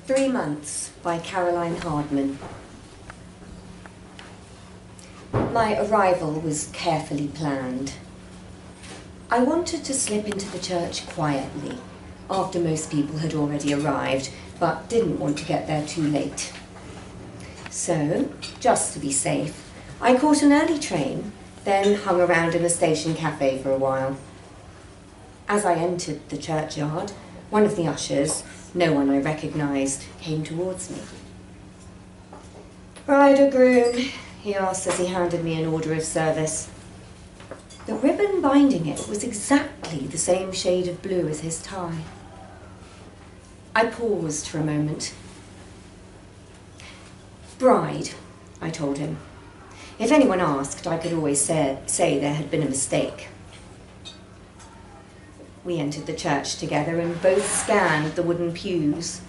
3 Months by Hardman. My arrival was carefully planned. I wanted to slip into the church quietly, after most people had already arrived, but didn't want to get there too late. So, just to be safe, I caught an early train, then hung around in a station cafe for a while. As I entered the churchyard, one of the ushers, no one I recognised, came towards me. "Bride or groom?" he asked as he handed me an order of service. The ribbon binding it was exactly the same shade of blue as his tie. I paused for a moment. "Bride," I told him. If anyone asked, I could always say there had been a mistake. We entered the church together and both scanned the wooden pews.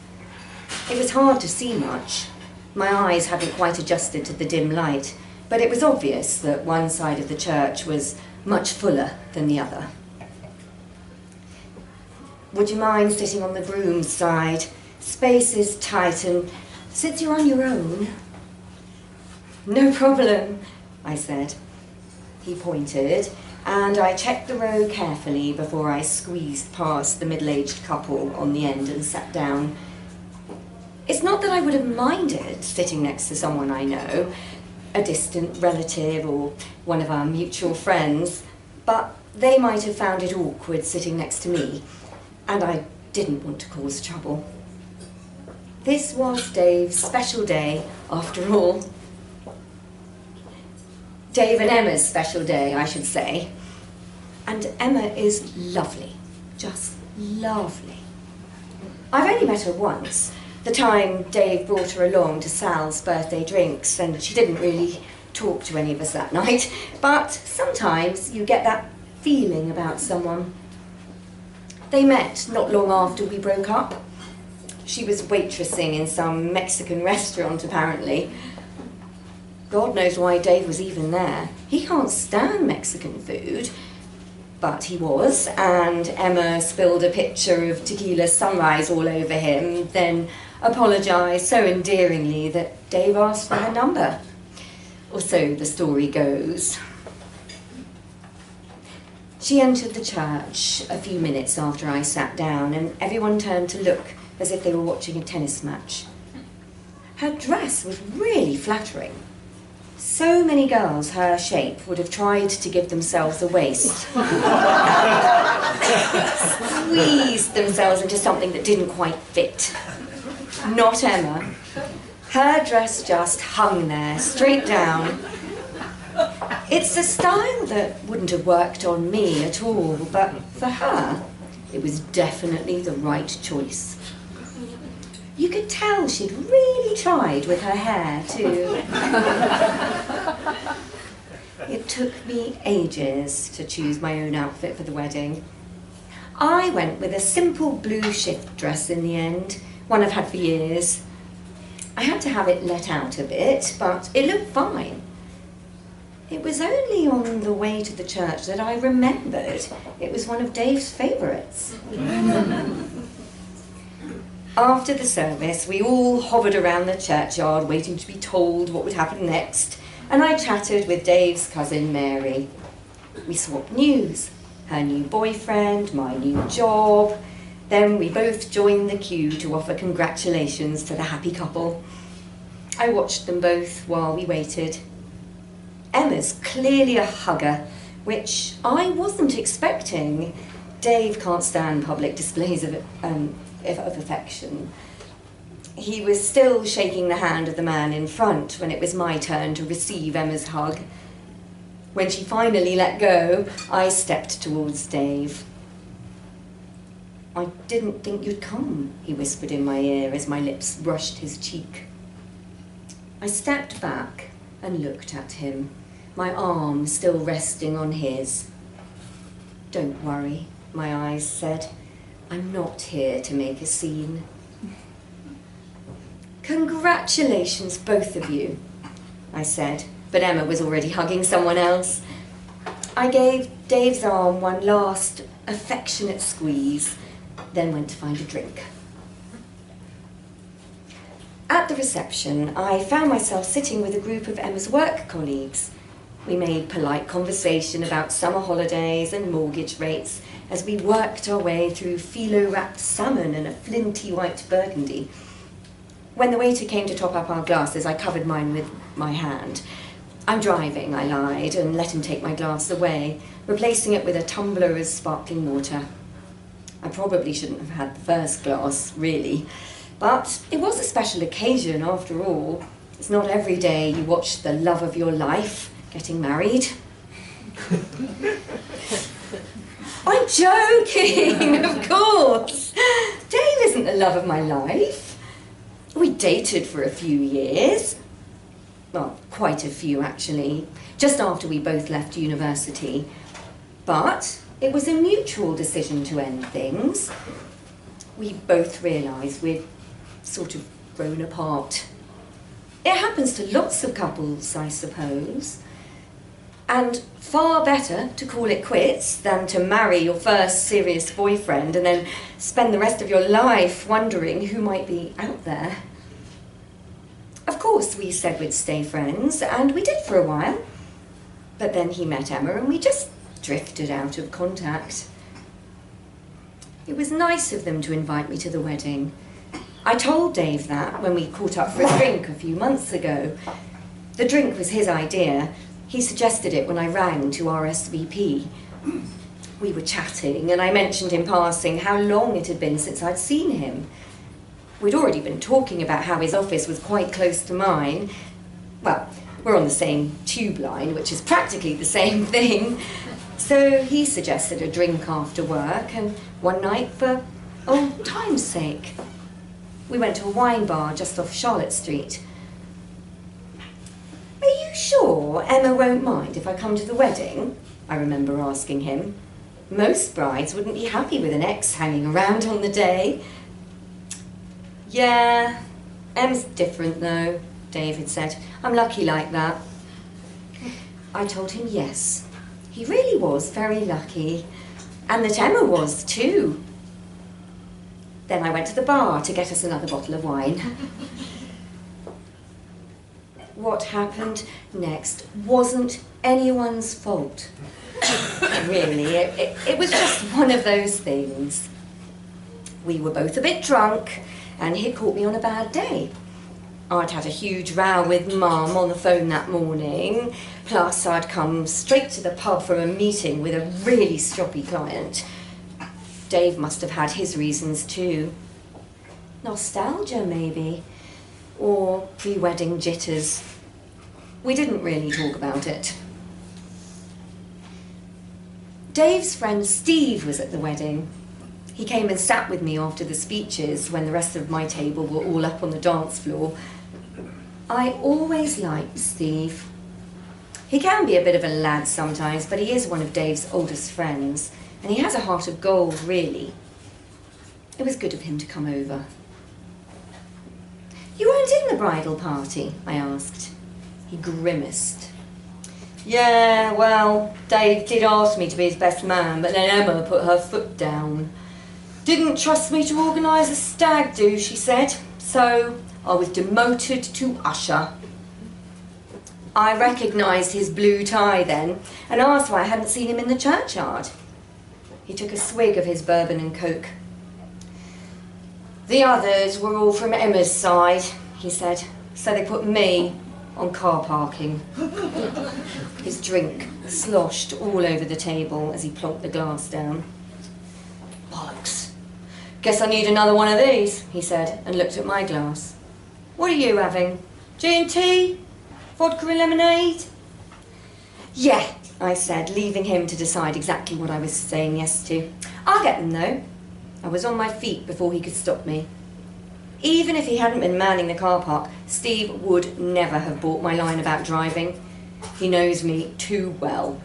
It was hard to see much. My eyes hadn't quite adjusted to the dim light, but it was obvious that one side of the church was much fuller than the other. "Would you mind sitting on the groom's side? Space is tight, and since you're on your own..." "No problem," I said. He pointed, and I checked the row carefully before I squeezed past the middle-aged couple on the end and sat down. It's not that I would have minded sitting next to someone I know, a distant relative or one of our mutual friends, but they might have found it awkward sitting next to me, and I didn't want to cause trouble. This was Dave's special day, after all. Dave and Emma's special day, I should say. And Emma is lovely, just lovely. I've only met her once, the time Dave brought her along to Sal's birthday drinks, and she didn't really talk to any of us that night, but sometimes you get that feeling about someone. They met not long after we broke up. She was waitressing in some Mexican restaurant, apparently. God knows why Dave was even there. He can't stand Mexican food, but he was, and Emma spilled a pitcher of tequila sunrise all over him, then apologised so endearingly that Dave asked for her number. Or so the story goes. She entered the church a few minutes after I sat down, and everyone turned to look as if they were watching a tennis match. Her dress was really flattering. So many girls her shape would have tried to give themselves a waist. Squeezed themselves into something that didn't quite fit. Not Emma. Her dress just hung there, straight down. It's a style that wouldn't have worked on me at all, but for her, it was definitely the right choice. You could tell she'd really tried with her hair, too. It took me ages to choose my own outfit for the wedding. I went with a simple blue shift dress in the end, one I've had for years. I had to have it let out a bit, but it looked fine. It was only on the way to the church that I remembered it was one of Dave's favourites. After the service, we all hovered around the churchyard waiting to be told what would happen next, and I chatted with Dave's cousin Mary. We swapped news, her new boyfriend, my new job. Then we both joined the queue to offer congratulations to the happy couple. I watched them both while we waited. Emma's clearly a hugger, which I wasn't expecting. Dave can't stand public displays of affection. He was still shaking the hand of the man in front when it was my turn to receive Emma's hug. When she finally let go, I stepped towards Dave. "I didn't think you'd come," he whispered in my ear as my lips brushed his cheek. I stepped back and looked at him, my arm still resting on his. "Don't worry," my eyes said. "I'm not here to make a scene." "Congratulations, both of you," I said, but Emma was already hugging someone else. I gave Dave's arm one last affectionate squeeze, then went to find a drink. At the reception, I found myself sitting with a group of Emma's work colleagues. We made polite conversation about summer holidays and mortgage rates as we worked our way through phyllo-wrapped salmon and a flinty white burgundy. When the waiter came to top up our glasses, I covered mine with my hand. "I'm driving," I lied, and let him take my glass away, replacing it with a tumbler of sparkling water. I probably shouldn't have had the first glass, really, but it was a special occasion after all. It's not every day you watch the love of your life getting married. I'm joking, of course. Dave isn't the love of my life. We dated for a few years. Well, quite a few actually, just after we both left university. But it was a mutual decision to end things. We both realised we'd sort of grown apart. It happens to lots of couples, I suppose. And far better to call it quits than to marry your first serious boyfriend and then spend the rest of your life wondering who might be out there. Of course, we said we'd stay friends, and we did for a while. But then he met Emma and we just drifted out of contact. It was nice of them to invite me to the wedding. I told Dave that when we caught up for a drink a few months ago. The drink was his idea. He suggested it when I rang to RSVP. We were chatting, and I mentioned in passing how long it had been since I'd seen him. We'd already been talking about how his office was quite close to mine. Well, we're on the same tube line, which is practically the same thing. So he suggested a drink after work, and one night for old time's sake. We went to a wine bar just off Charlotte Street. "Are you sure Emma won't mind if I come to the wedding?" I remember asking him. Most brides wouldn't be happy with an ex hanging around on the day. "Yeah, Em's different though," David said. "I'm lucky like that." I told him yes, he really was very lucky, and that Emma was too. Then I went to the bar to get us another bottle of wine. What happened next wasn't anyone's fault. Really, it was just one of those things. We were both a bit drunk, and he'd caught me on a bad day. I'd had a huge row with Mum on the phone that morning, plus I'd come straight to the pub from a meeting with a really stroppy client. Dave must have had his reasons too. Nostalgia, maybe, or pre-wedding jitters. We didn't really talk about it. Dave's friend Steve was at the wedding. He came and sat with me after the speeches when the rest of my table were all up on the dance floor. I always liked Steve. He can be a bit of a lad sometimes, but he is one of Dave's oldest friends, and he has a heart of gold, really. It was good of him to come over. "You weren't in the bridal party?" I asked. He grimaced. "Yeah, well, Dave did ask me to be his best man, but then Emma put her foot down. Didn't trust me to organise a stag do, she said, so I was demoted to usher." I recognised his blue tie then and asked why I hadn't seen him in the churchyard. He took a swig of his bourbon and coke. "The others were all from Emma's side," he said, "so they put me on car parking." His drink sloshed all over the table as he plonked the glass down. "Bollocks. Guess I need another one of these," he said, and looked at my glass. "What are you having? G&T? Vodka and lemonade?" "Yeah," I said, leaving him to decide exactly what I was saying yes to. "I'll get them though." I was on my feet before he could stop me. Even if he hadn't been manning the car park, Steve would never have bought my line about driving. He knows me too well.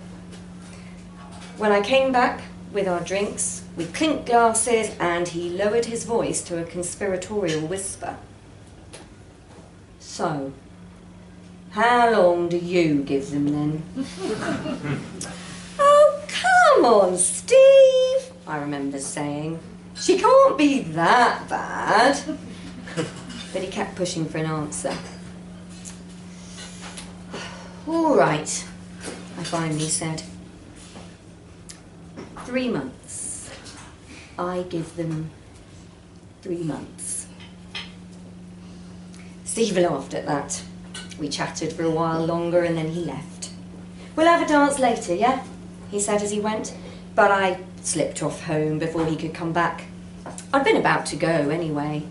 When I came back with our drinks, we clinked glasses and he lowered his voice to a conspiratorial whisper. "So, how long do you give them then?" "Oh, come on, Steve," I remember saying. "She can't be that bad." but he kept pushing for an answer. All right, I finally said. 3 months. I give them 3 months. Steve laughed at that. We chatted for a while longer and then he left. We'll have a dance later, yeah? He said as he went, but I slipped off home before he could come back. I'd been about to go anyway.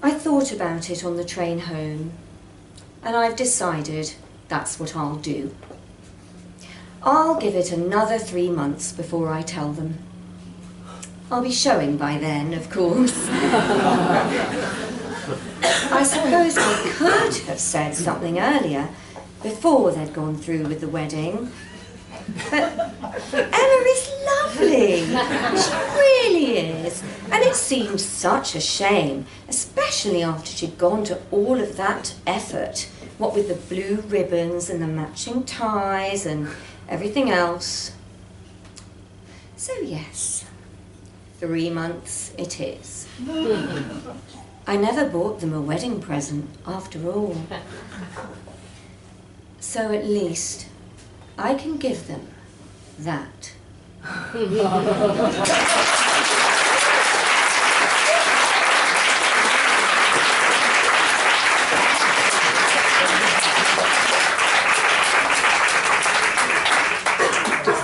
I thought about it on the train home, and I've decided that's what I'll do. I'll give it another 3 months before I tell them. I'll be showing by then, of course. I suppose I could have said something earlier, before they'd gone through with the wedding. But Emma is lovely. She really is. And it seemed such a shame, especially after she'd gone to all of that effort, what with the blue ribbons and the matching ties and everything else. So yes, 3 months it is. I never bought them a wedding present, after all. So at least I can give them that.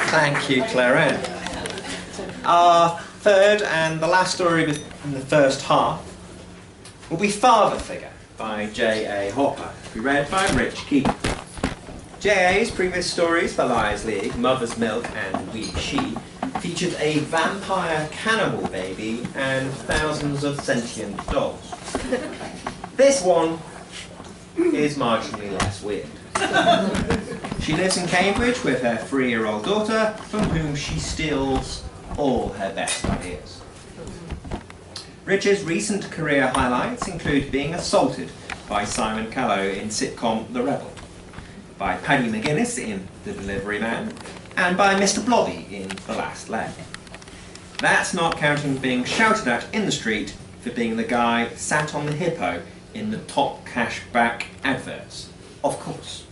Thank you, Clareine. Our third and the last story in the first half will be Father Figure by J.A. Hopper, to be read by Rich Keeper. J.A.'s previous stories for Liars League, Mother's Milk and We She, featured a vampire cannibal baby and thousands of sentient dolls. This one is marginally less weird. She lives in Cambridge with her 3-year-old daughter, from whom she steals all her best ideas. Rich's recent career highlights include being assaulted by Simon Callow in sitcom The Rebel, by Paddy McGuinness in The Delivery Man, and by Mr. Blobby in The Last Leg. That's not counting being shouted at in the street for being the guy sat on the hippo in the top cashback adverts. Of course.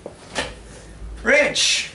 Rich!